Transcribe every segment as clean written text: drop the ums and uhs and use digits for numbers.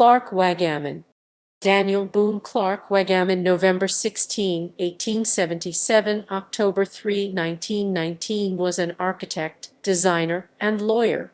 Clarke Waggaman. Daniel Boone Clarke Waggaman, November 16, 1877, October 3, 1919, was an architect, designer, and lawyer.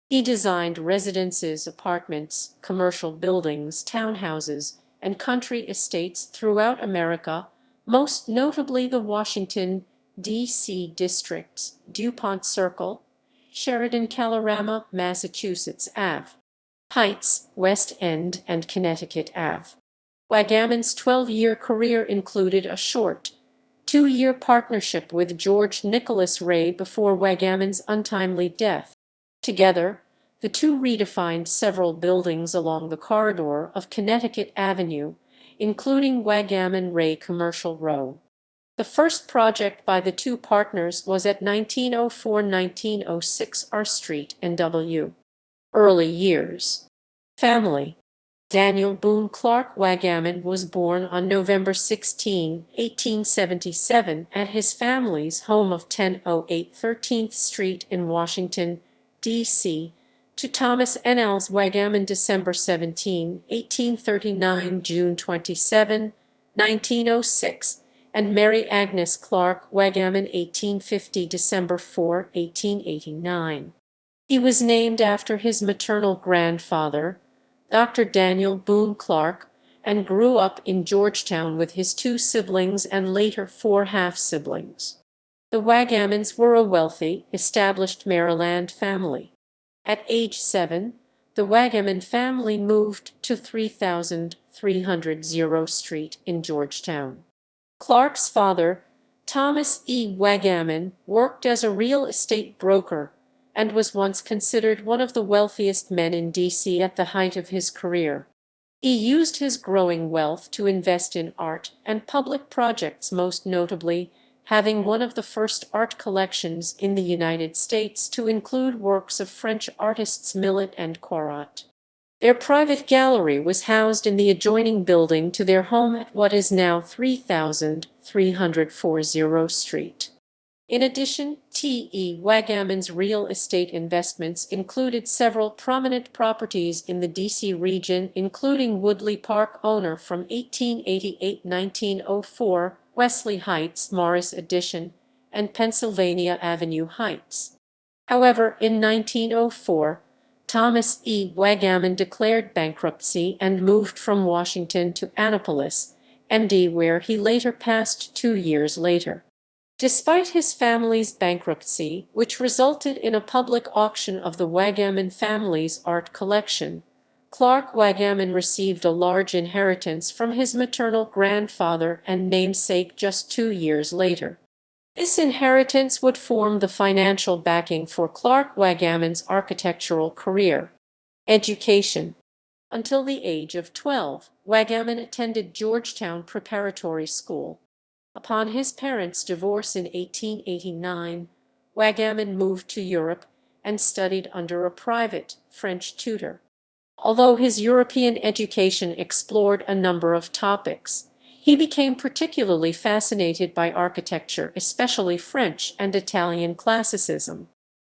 He designed residences, apartments, commercial buildings, townhouses, and country estates throughout America, most notably the Washington, D.C. districts, Dupont Circle, Sheridan Kalorama, Massachusetts Ave. Heights, West End, and Connecticut Ave. Waggaman's 12-year career included a short, 2-year partnership with George Nicholas Ray before Waggaman's untimely death. Together, the two redefined several buildings along the corridor of Connecticut Avenue, including Waggaman-Ray Commercial Row. The first project by the two partners was at 1904-1906 R Street, NW. Early years. Family. Daniel Boone Clarke Waggaman was born on November 16, 1877, at his family's home of 1008 13th Street in Washington, D.C., to Thomas N. Els Waggaman, December 17, 1839, June 27, 1906, and Mary Agnes Clarke Waggaman, 1850, December 4, 1889. He was named after his maternal grandfather, Dr. Daniel Boone Clarke, and grew up in Georgetown with his 2 siblings and later 4 half-siblings. The Waggamans were a wealthy, established Maryland family. At age 7, the Waggaman family moved to 3300 Street in Georgetown. Clarke's father, Thomas E. Waggaman, worked as a real estate broker and was once considered one of the wealthiest men in D.C. at the height of his career. He used his growing wealth to invest in art and public projects, most notably having one of the first art collections in the United States to include works of French artists Millet and Corot. Their private gallery was housed in the adjoining building to their home at what is now 3340 Street. In addition, T.E. Waggaman's real estate investments included several prominent properties in the D.C. region, including Woodley Park, owner from 1888-1904, Wesley Heights, Morris Addition, and Pennsylvania Avenue Heights. However, in 1904, Thomas E. Waggaman declared bankruptcy and moved from Washington to Annapolis, MD, where he later passed 2 years later. Despite his family's bankruptcy, which resulted in a public auction of the Waggaman family's art collection, Clarke Waggaman received a large inheritance from his maternal grandfather and namesake just 2 years later. This inheritance would form the financial backing for Clarke Waggaman's architectural career. Education. Until the age of 12, Waggaman attended Georgetown Preparatory School. Upon his parents' divorce in 1889, Waggaman moved to Europe and studied under a private French tutor. Although his European education explored a number of topics, he became particularly fascinated by architecture, especially French and Italian classicism.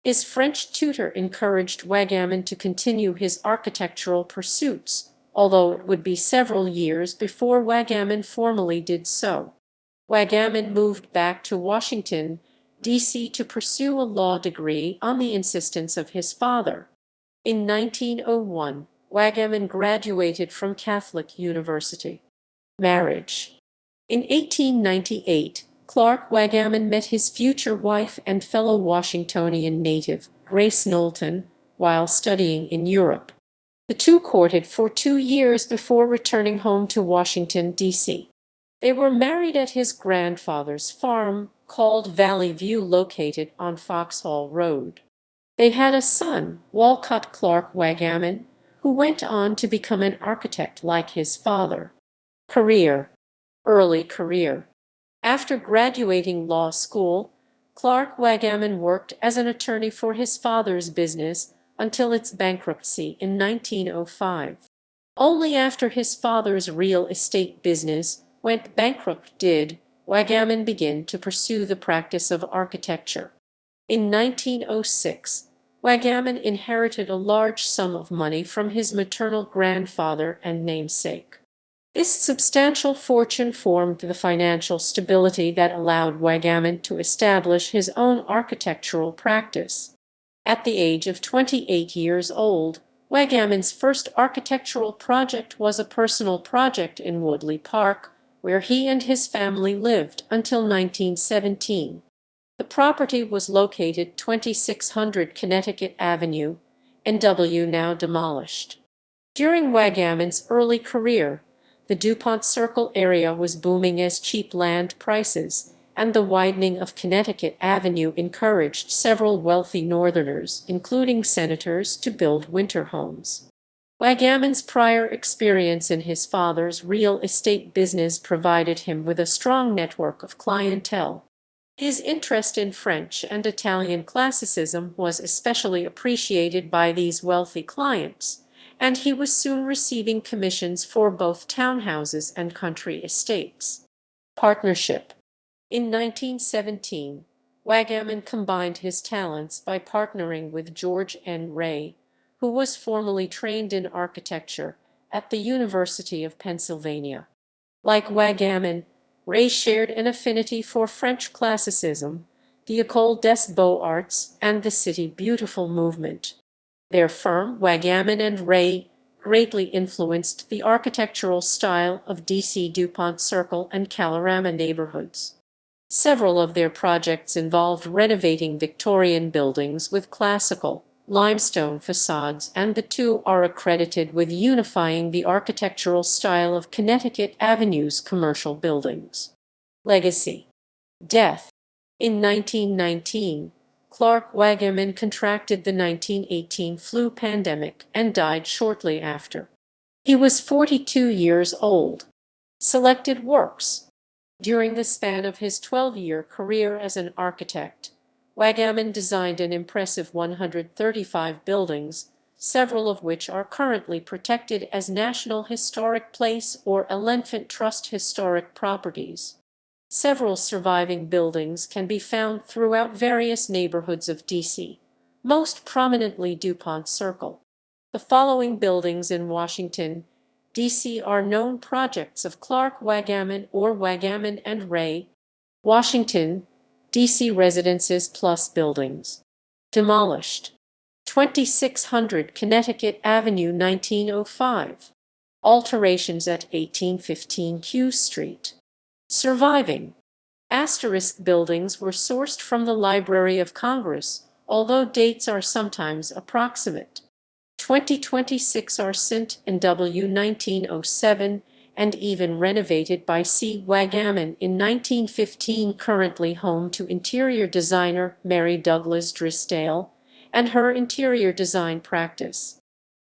His French tutor encouraged Waggaman to continue his architectural pursuits, although it would be several years before Waggaman formally did so. Waggaman moved back to Washington, D.C. to pursue a law degree on the insistence of his father. In 1901, Waggaman graduated from Catholic University. Marriage. In 1898, Clarke Waggaman met his future wife and fellow Washingtonian native, Grace Knowlton, while studying in Europe. The two courted for 2 years before returning home to Washington, D.C. They were married at his grandfather's farm, called Valley View, located on Foxhall Road. They had a son, Walcott Clarke Waggaman, who went on to become an architect like his father. Career. Early career. After graduating law school, Clarke Waggaman worked as an attorney for his father's business until its bankruptcy in 1905. Only after his father's real estate business went bankrupt did Waggaman begin to pursue the practice of architecture. In 1906, Waggaman inherited a large sum of money from his maternal grandfather and namesake. This substantial fortune formed the financial stability that allowed Waggaman to establish his own architectural practice. At the age of 28 years old, Waggaman's first architectural project was a personal project in Woodley Park, where he and his family lived until 1917. The property was located 2600 Connecticut Avenue, NW, now demolished. During Waggaman's early career, the Dupont Circle area was booming as cheap land prices and the widening of Connecticut Avenue encouraged several wealthy Northerners, including senators, to build winter homes. Waggaman's prior experience in his father's real estate business provided him with a strong network of clientele. His interest in French and Italian classicism was especially appreciated by these wealthy clients, and he was soon receiving commissions for both townhouses and country estates. Partnership. In 1917, Waggaman combined his talents by partnering with George N. Ray, who was formally trained in architecture at the University of Pennsylvania. Like Waggaman, Ray shared an affinity for French classicism, the École des Beaux-Arts, and the City Beautiful movement. Their firm, Waggaman and Ray, greatly influenced the architectural style of D.C. Dupont Circle and Kalorama neighborhoods. Several of their projects involved renovating Victorian buildings with classical, limestone facades, and the two are accredited with unifying the architectural style of Connecticut Avenue's commercial buildings. Legacy. Death. In 1919, Clarke Waggaman contracted the 1918 flu pandemic and died shortly after. He was 42 years old. Selected works. During the span of his 12-year career as an architect, Waggaman designed an impressive 135 buildings, several of which are currently protected as National Historic Place or Elephant Trust Historic Properties. Several surviving buildings can be found throughout various neighborhoods of D.C., most prominently Dupont Circle. The following buildings in Washington, D.C. are known projects of Clarke Waggaman or Waggaman and Ray. Washington, D.C. residences plus buildings. Demolished. 2600 Connecticut Avenue, 1905. Alterations at 1815 Q Street. Surviving. Asterisk buildings were sourced from the Library of Congress, although dates are sometimes approximate. 2026 are St. and W 1907 and even renovated by C. Waggaman in 1915, currently home to interior designer Mary Douglas Drysdale and her interior design practice.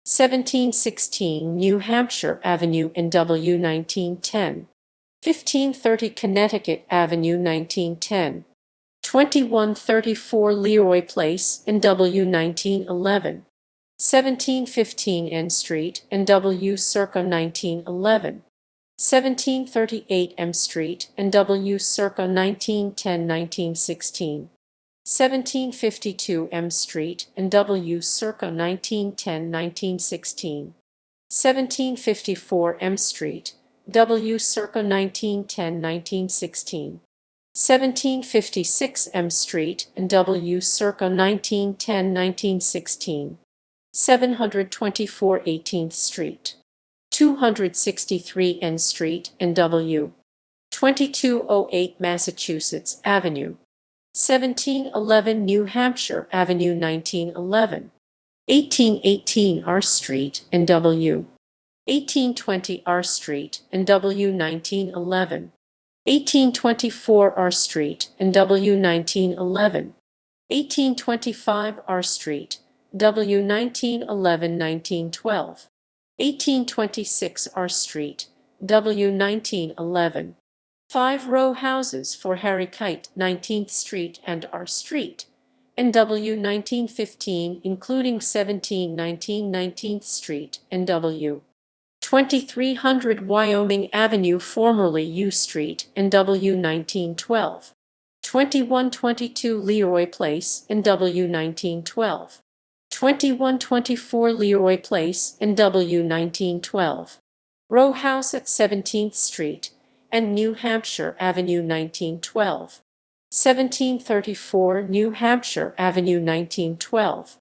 1716 New Hampshire Avenue in W 1910. 1530 Connecticut Avenue 1910. 2134 Leroy Place in W 1911. 1715 N Street, NW circa 1911. 1738 M Street, NW circa 1910-1916. 1752 M Street, NW circa 1910-1916. 1754 M Street, W circa 1910-1916. 1756 M Street, NW circa 1910-1916. 724 18th Street, 263 N Street, NW, 2208 Massachusetts Avenue, 1711 New Hampshire Avenue 1911, 1818 R Street, NW, 1820 R Street, NW 1911, 1824 R Street, NW 1911, 1825 R Street, W 1911-1912, 1826 R Street, W 1911. 5 row houses for Harry Kite, 19th Street and R Street, NW 1915, including 1719 19th Street, NW. 2300 Wyoming Avenue, formerly U Street, NW 1912. 2122 Leroy Place, NW 1912. 2124 Leroy Place in W 1912. Row House at 17th Street and New Hampshire Avenue 1912. 1734 New Hampshire Avenue 1912.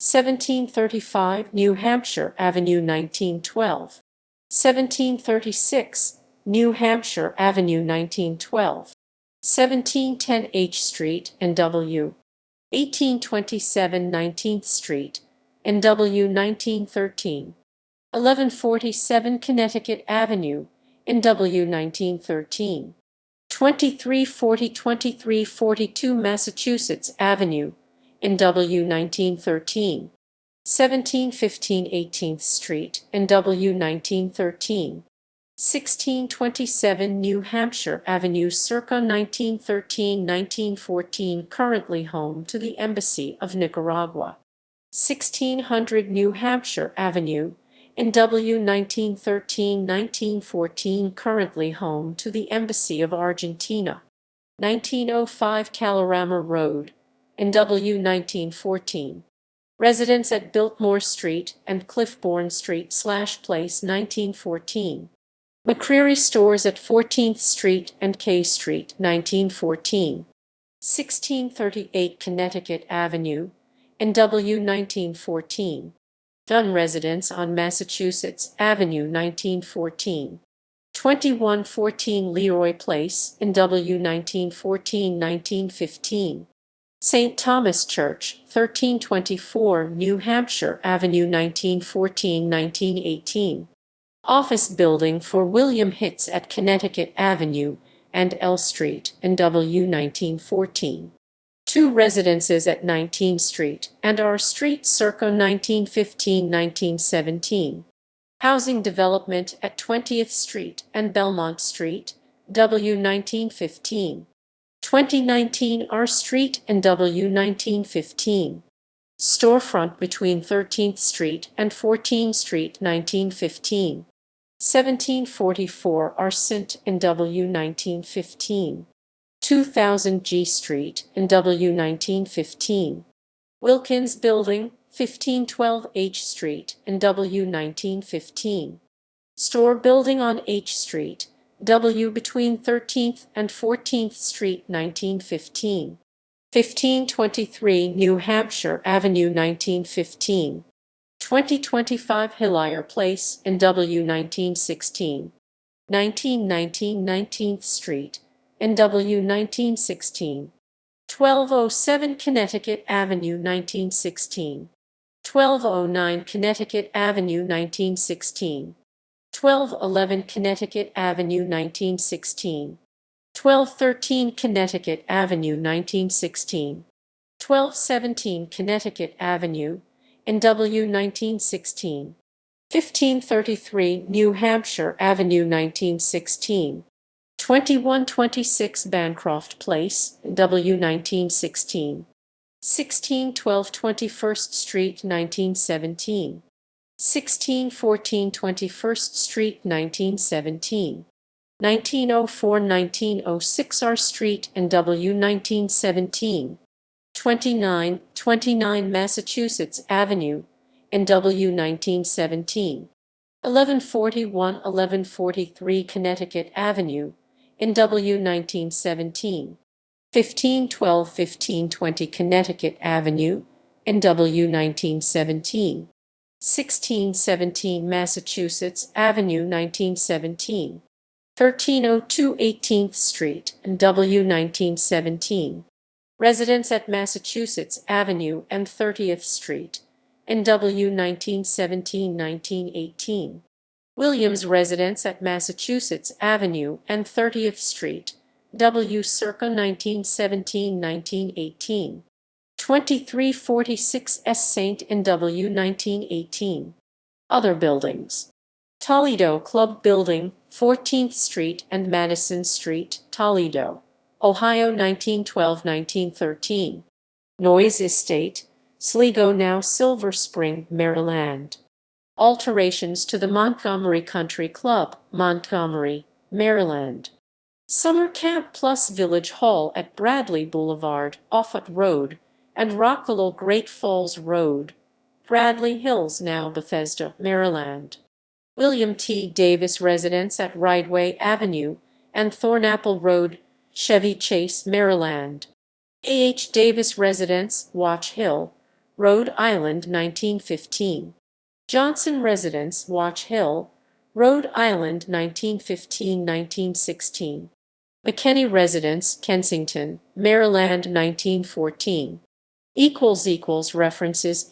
1735 New Hampshire Avenue 1912. 1736 New Hampshire Avenue 1912. 1710 H Street and W. 1827 19th Street and W 1913. 1147 Connecticut Avenue in W 1913. 2342 Massachusetts Avenue in W 1913. 1715 18th Street in W 1913. 1627 New Hampshire Avenue circa 1913–1914, currently home to the Embassy of Nicaragua. 1600 New Hampshire Avenue in W 1913–1914, currently home to the Embassy of Argentina. 1905 Kalorama Road in W 1914. Residence at Biltmore Street and Cliffbourne Street / Place 1914. McCreary Stores at 14th Street and K Street 1914. 1638 Connecticut Avenue in W 1914. Dunn Residence on Massachusetts Avenue 1914. 2114 Leroy Place in W 1914–1915. St. Thomas Church, 1324 New Hampshire Avenue 1914–1918. Office building for William Hitz at Connecticut Avenue and L Street in W 1914. 2 residences at 19th Street and R Street circa 1915–1917. Housing development at 20th Street and Belmont Street, W 1915. 2019 R Street and W 1915. Storefront between 13th Street and 14th Street 1915. 1744 R St. in W 1915. 2000 G Street in W 1915. Wilkins Building, 1512 H Street in W 1915. Store building on H Street, W between 13th and 14th Street 1915. 1523 New Hampshire Avenue 1915. 2025 Hillier Place in W 1916. 1919 19th Street in W 1916. 1207 Connecticut Avenue 1916. 1209 Connecticut Avenue 1916. 1211 Connecticut Avenue 1916. 1213 Connecticut Avenue 1916. 1217 Connecticut Avenue in W 1916. 1533 New Hampshire Avenue 1916. 2126 Bancroft Place, W 1916. 1612 21st Street 1917. 1614 21st Street 1917. 1904 1906 R Street and W 1917. 29 Massachusetts Avenue in W 1917. 1141 1143 Connecticut Avenue in W 1917. 1512 1520 Connecticut Avenue in W 1917. 1617 Massachusetts Avenue 1917. 1302 18th Street in W 1917. Residence at Massachusetts Avenue and 30th Street in W 1917–1918. Williams Residence at Massachusetts Avenue and 30th Street, W circa 1917–1918. 2346 S. St. in W 1918. Other buildings. Toledo Club Building, 14th Street and Madison Street, Toledo, Ohio 1912–1913. Noyes Estate, Sligo now Silver Spring, Maryland. Alterations to the Montgomery Country Club, Montgomery, Maryland. Summer Camp Plus Village Hall at Bradley Boulevard, Offutt Road, and Rockville Great Falls Road, Bradley Hills, now Bethesda, Maryland. William T. Davis residence at Ridgeway Avenue and Thornapple Road, Chevy Chase, Maryland. A. H. Davis residence, Watch Hill, Rhode Island, 1915. Johnson residence, Watch Hill, Rhode Island, 1915–1916. McKenney residence, Kensington, Maryland, 1914. References